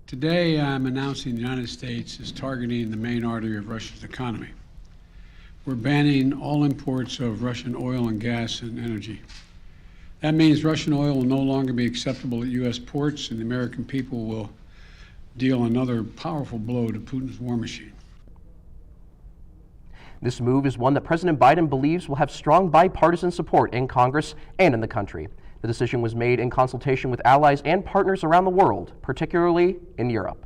Today, I'm announcing the United States is targeting the main artery of Russia's economy. We're banning all imports of Russian oil and gas and energy. That means Russian oil will no longer be acceptable at U.S. ports, and the American people will deal another powerful blow to Putin's war machine. This move is one that President Biden believes will have strong bipartisan support in Congress and in the country. The decision was made in consultation with allies and partners around the world, particularly in Europe.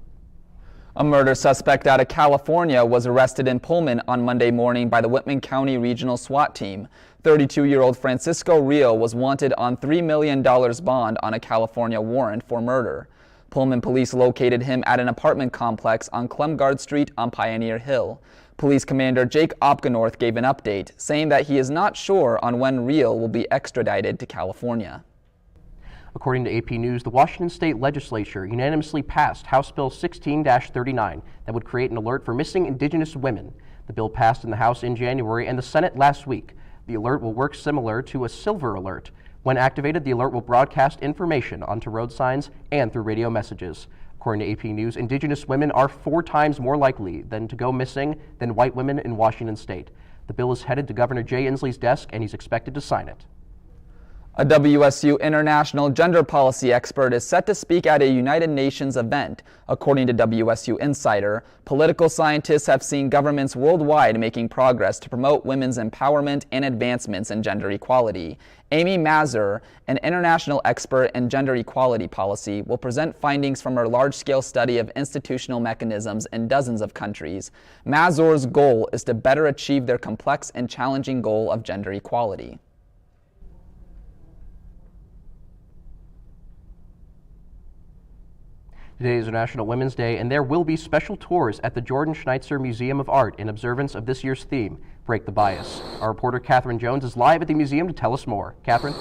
A murder suspect out of California was arrested in Pullman on Monday morning by the Whitman County Regional SWAT Team. 32-year-old Francisco Rio was wanted on $3 million bond on a California warrant for murder. Pullman police located him at an apartment complex on Clemgard Street on Pioneer Hill. Police Commander Jake Opgenorth gave an update, saying that he is not sure on when Rio will be extradited to California. According to AP News, the Washington State Legislature unanimously passed House Bill 16-39 that would create an alert for missing Indigenous women. The bill passed in the House in January and the Senate last week. The alert will work similar to a silver alert. When activated, the alert will broadcast information onto road signs and through radio messages. According to AP News, Indigenous women are 4 times more likely to go missing than white women in Washington State. The bill is headed to Governor Jay Inslee's desk, and he's expected to sign it. A WSU international gender policy expert is set to speak at a United Nations event. According to WSU Insider, political scientists have seen governments worldwide making progress to promote women's empowerment and advancements in gender equality. Amy Mazur, an international expert in gender equality policy, will present findings from her large-scale study of institutional mechanisms in dozens of countries. Mazur's goal is to better achieve their complex and challenging goal of gender equality. Today is International Women's Day, and there will be special tours at the Jordan Schneitzer Museum of Art in observance of this year's theme, Break the Bias. Our reporter Catherine Jones is live at the museum to tell us more. Catherine?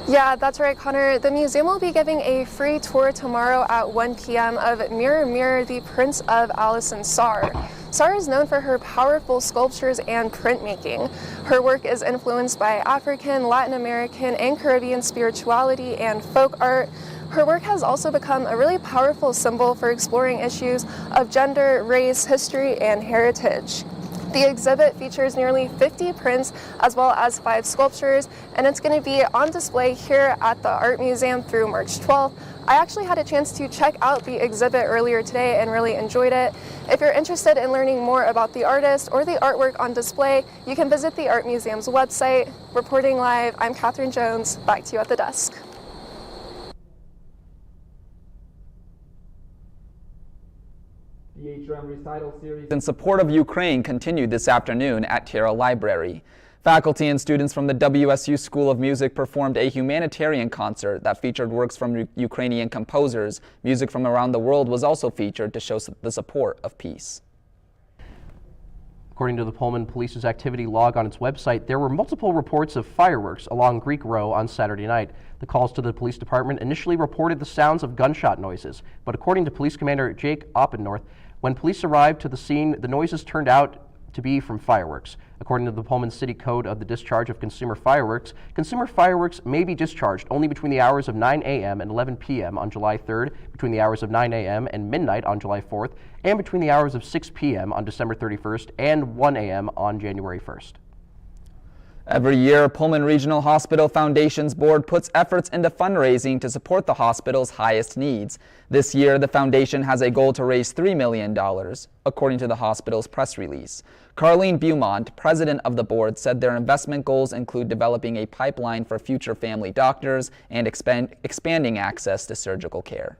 Yeah, that's right, Connor. The museum will be giving a free tour tomorrow at 1 p.m. of Mirror, Mirror, the Prince of Alison Saar. Saar is known for her powerful sculptures and printmaking. Her work is influenced by African, Latin American, and Caribbean spirituality and folk art. Her work has also become a really powerful symbol for exploring issues of gender, race, history, and heritage. The exhibit features nearly 50 prints as well as 5 sculptures, and it's going to be on display here at the Art Museum through March 12th. I actually had a chance to check out the exhibit earlier today and really enjoyed it. If you're interested in learning more about the artist or the artwork on display, you can visit the Art Museum's website. Reporting live, I'm Catherine Jones. Back to you at the desk. The HRM recital series in support of Ukraine continued this afternoon at Tierra Library. Faculty and students from the WSU School of Music performed a humanitarian concert that featured works from Ukrainian composers. Music from around the world was also featured to show the support of peace. According to the Pullman Police's activity log on its website, there were multiple reports of fireworks along Greek Row on Saturday night. The calls to the police department initially reported the sounds of gunshot noises, but according to Police Commander Jake Opgenorth, when police arrived to the scene, the noises turned out to be from fireworks. According to the Pullman City Code of the discharge of consumer fireworks may be discharged only between the hours of 9 a.m. and 11 p.m. on July 3rd, between the hours of 9 a.m. and midnight on July 4th, and between the hours of 6 p.m. on December 31st and 1 a.m. on January 1st. Every year, Pullman Regional Hospital Foundation's board puts efforts into fundraising to support the hospital's highest needs. This year, the foundation has a goal to raise $3 million, according to the hospital's press release. Carlene Beaumont, president of the board, said their investment goals include developing a pipeline for future family doctors and expanding access to surgical care.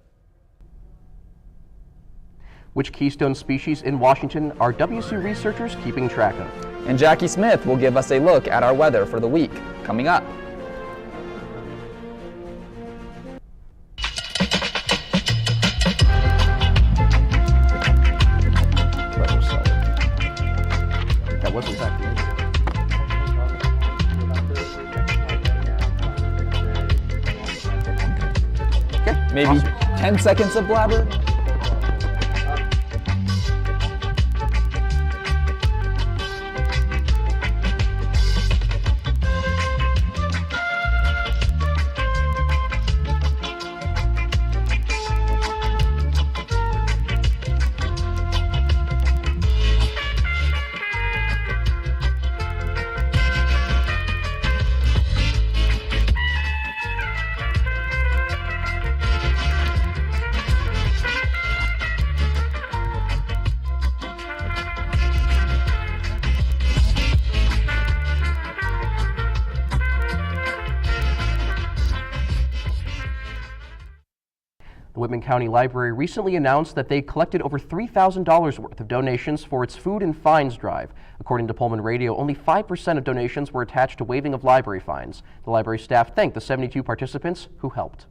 Which keystone species in Washington are WSU researchers keeping track of? And Jackie Smith will give us a look at our weather for the week, coming up. That wasn't that good. Okay, maybe awesome. 10 seconds of blabber. The Whitman County Library recently announced that they collected over $3,000 worth of donations for its Food and Fines drive. According to Pullman Radio, only 5% of donations were attached to waiving of library fines. The library staff thanked the 72 participants who helped.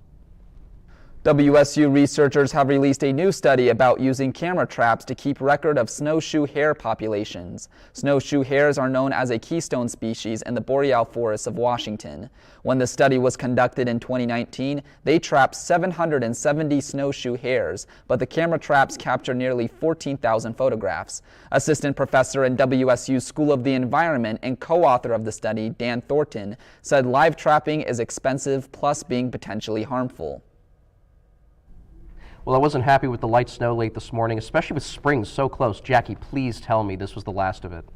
WSU researchers have released a new study about using camera traps to keep record of snowshoe hare populations. Snowshoe hares are known as a keystone species in the boreal forests of Washington. When the study was conducted in 2019, they trapped 770 snowshoe hares, but the camera traps captured nearly 14,000 photographs. Assistant professor in WSU's School of the Environment and co-author of the study, Dan Thornton, said live trapping is expensive plus being potentially harmful. Well, I wasn't happy with the light snow late this morning, especially with spring so close. Jackie, please tell me this was the last of it.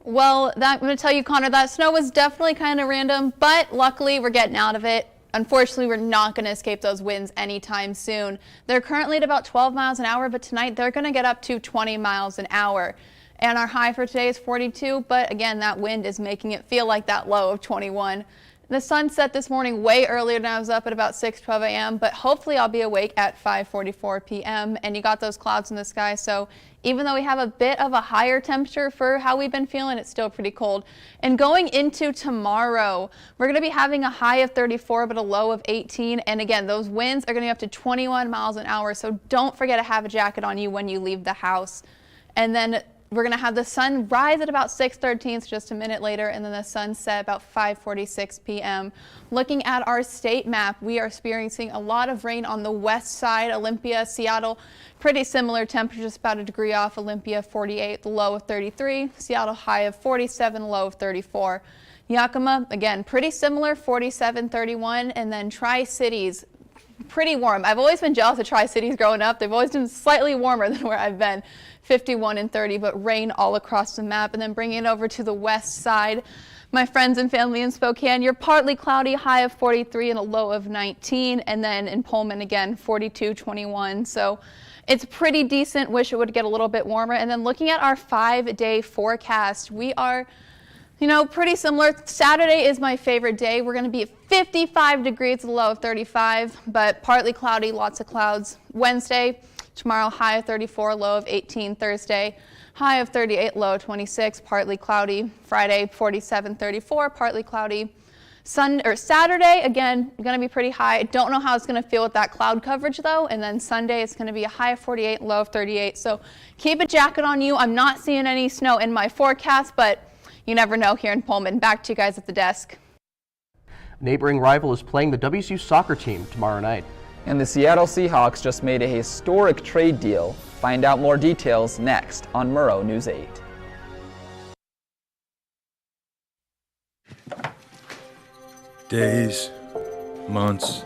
Well, I'm going to tell you, Connor, that snow was definitely kind of random, but luckily we're getting out of it. Unfortunately, we're not going to escape those winds anytime soon. They're currently at about 12 miles an hour, but tonight they're going to get up to 20 miles an hour. And our high for today is 42, but again, that wind is making it feel like that low of 21. The sun set this morning way earlier than I was up at about 6:12 a.m., but hopefully I'll be awake at 5:44 p.m. and you got those clouds in the sky, so even though we have a bit of a higher temperature for how we've been feeling, it's still pretty cold. And going into tomorrow, we're going to be having a high of 34 but a low of 18, and again, those winds are going to be up to 21 miles an hour, so don't forget to have a jacket on you when you leave the house. And then we're going to have the sun rise at about 6:13, so just a minute later, and then the sun set about 5:46 p.m. Looking at our state map, we are experiencing a lot of rain on the west side. Olympia, Seattle, pretty similar temperatures, just about a degree off. Olympia 48, the low of 33. Seattle high of 47, low of 34. Yakima, again, pretty similar, 47, 31. And then Tri-Cities, pretty warm. I've always been jealous of Tri-Cities growing up. They've always been slightly warmer than where I've been, 51 and 30, but rain all across the map. And then bringing it over to the west side, my friends and family in Spokane, you're partly cloudy, high of 43 and a low of 19. And then in Pullman, again, 42, 21. So it's pretty decent. Wish it would get a little bit warmer. And then looking at our 5-day forecast, we are, pretty similar. Saturday is my favorite day. We're going to be at 55 degrees, a low of 35, but partly cloudy, lots of clouds. Wednesday, tomorrow, high of 34, low of 18. Thursday, high of 38, low of 26, partly cloudy. Friday, 47, 34, partly cloudy. Saturday, again, going to be pretty high. I don't know how it's going to feel with that cloud coverage, though. And then Sunday, it's going to be a high of 48, low of 38. So keep a jacket on you. I'm not seeing any snow in my forecast, but you never know here in Pullman. Back to you guys at the desk. Neighboring rival is playing the WSU soccer team tomorrow night. And the Seattle Seahawks just made a historic trade deal. Find out more details next on Murrow News 8. Days, months,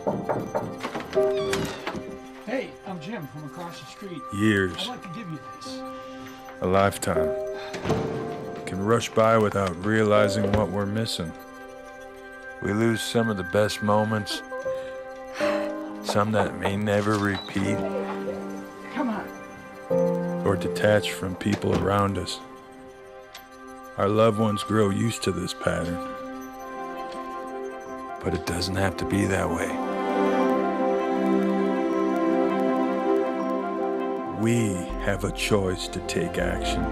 Hey, I'm Jim from across the street. years, I'd like to give you this. a lifetime can rush by without realizing what we're missing. We lose some of the best moments, some that may never repeat, Come on. or detach from people around us. Our loved ones grow used to this pattern, but it doesn't have to be that way. We have a choice to take action.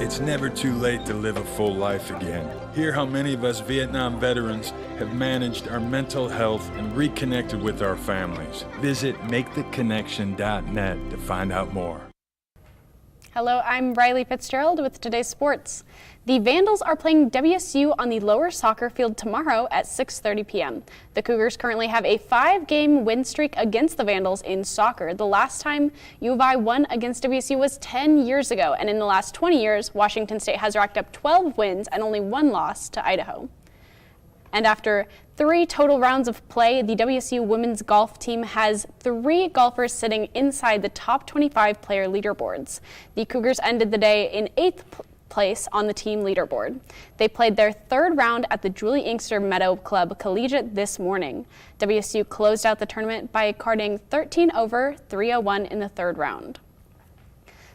It's never too late to live a full life again. Hear how many of us Vietnam veterans have managed our mental health and reconnected with our families. Visit maketheconnection.net to find out more. Hello, I'm Riley Fitzgerald with today's sports. The Vandals are playing WSU on the lower soccer field tomorrow at 6:30 p.m. The Cougars currently have a 5-game win streak against the Vandals in soccer. The last time U of I won against WSU was 10 years ago, and in the last 20 years, Washington State has racked up 12 wins and only 1 loss to Idaho. And after 3 total rounds of play, the WSU women's golf team has 3 golfers sitting inside the top 25 player leaderboards. The Cougars ended the day in 8th place on the team leaderboard. They played their 3rd round at the Julie Inkster Meadow Club Collegiate this morning. WSU closed out the tournament by carding 13 over 301 in the 3rd round.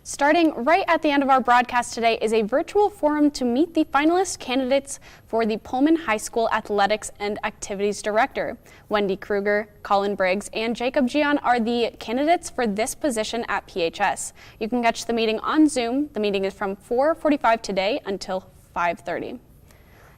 Starting right at the end of our broadcast today is a virtual forum to meet the finalist candidates for the Pullman High School Athletics and Activities Director. Wendy Kruger, Colin Briggs, and Jacob Gian are the candidates for this position at PHS. You can catch the meeting on Zoom. The meeting is from 4:45 today until 5:30.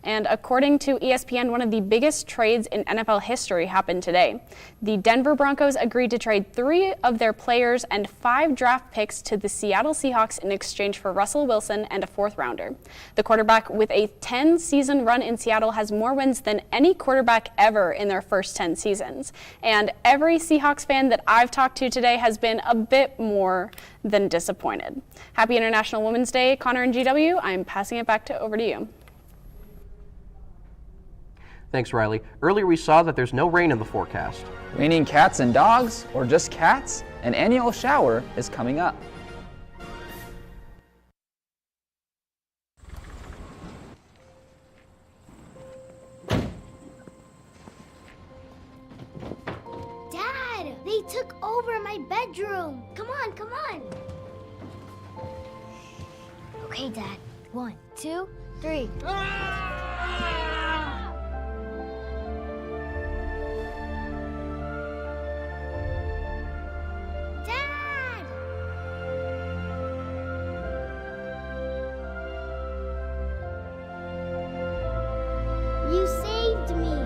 And according to ESPN, one of the biggest trades in NFL history happened today. The Denver Broncos agreed to trade 3 of their players and 5 draft picks to the Seattle Seahawks in exchange for Russell Wilson and a 4th rounder. The quarterback with a 10-season run in Seattle has more wins than any quarterback ever in their first 10 seasons. And every Seahawks fan that I've talked to today has been a bit more than disappointed. Happy International Women's Day, Connor and GW. I'm passing it back over to you. Thanks, Riley. Earlier we saw that there's no rain in the forecast. Raining cats and dogs, or just cats? An annual shower is coming up. Dad, they took over my bedroom. Come on, come on. Okay, Dad. 1, 2, 3. Dad! You saved me.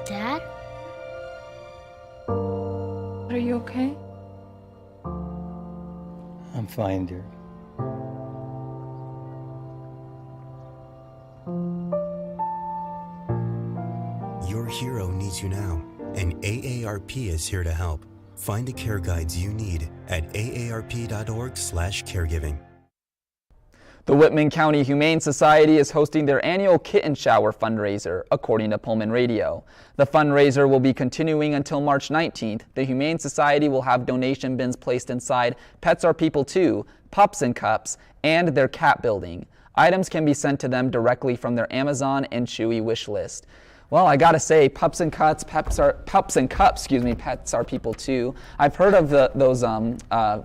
Dad? Are you okay? I'm fine, dear. Your hero needs you now, and AARP is here to help. Find the care guides you need at aarp.org/caregiving. The Whitman County Humane Society is hosting their annual kitten shower fundraiser, according to Pullman Radio. The fundraiser will be continuing until March 19th. The Humane Society will have donation bins placed inside Pets Are People Too, Pups and Cups, and their cat building. Items can be sent to them directly from their Amazon and Chewy wish list. Well, I gotta say, Pups and Cups, Pets Are People Too. I've heard of those what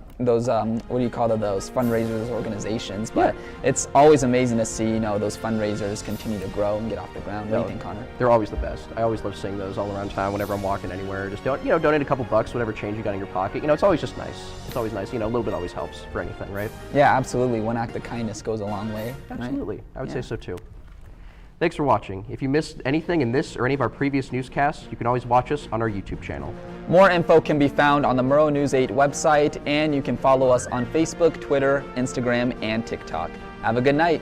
do you call those fundraisers organizations, but it's always amazing to see, those fundraisers continue to grow and get off the ground. What do you think, Connor? They're always the best. I always love seeing those all around town whenever I'm walking anywhere. Just donate a couple bucks, whatever change you got in your pocket. It's always just nice. It's always nice. A little bit always helps for anything, right? Yeah, absolutely. One act of kindness goes a long way. Absolutely. Right? I would say so too. Thanks for watching. If you missed anything in this or any of our previous newscasts, you can always watch us on our YouTube channel. More info can be found on the Murrow News 8 website, and you can follow us on Facebook, Twitter, Instagram, and TikTok. Have a good night.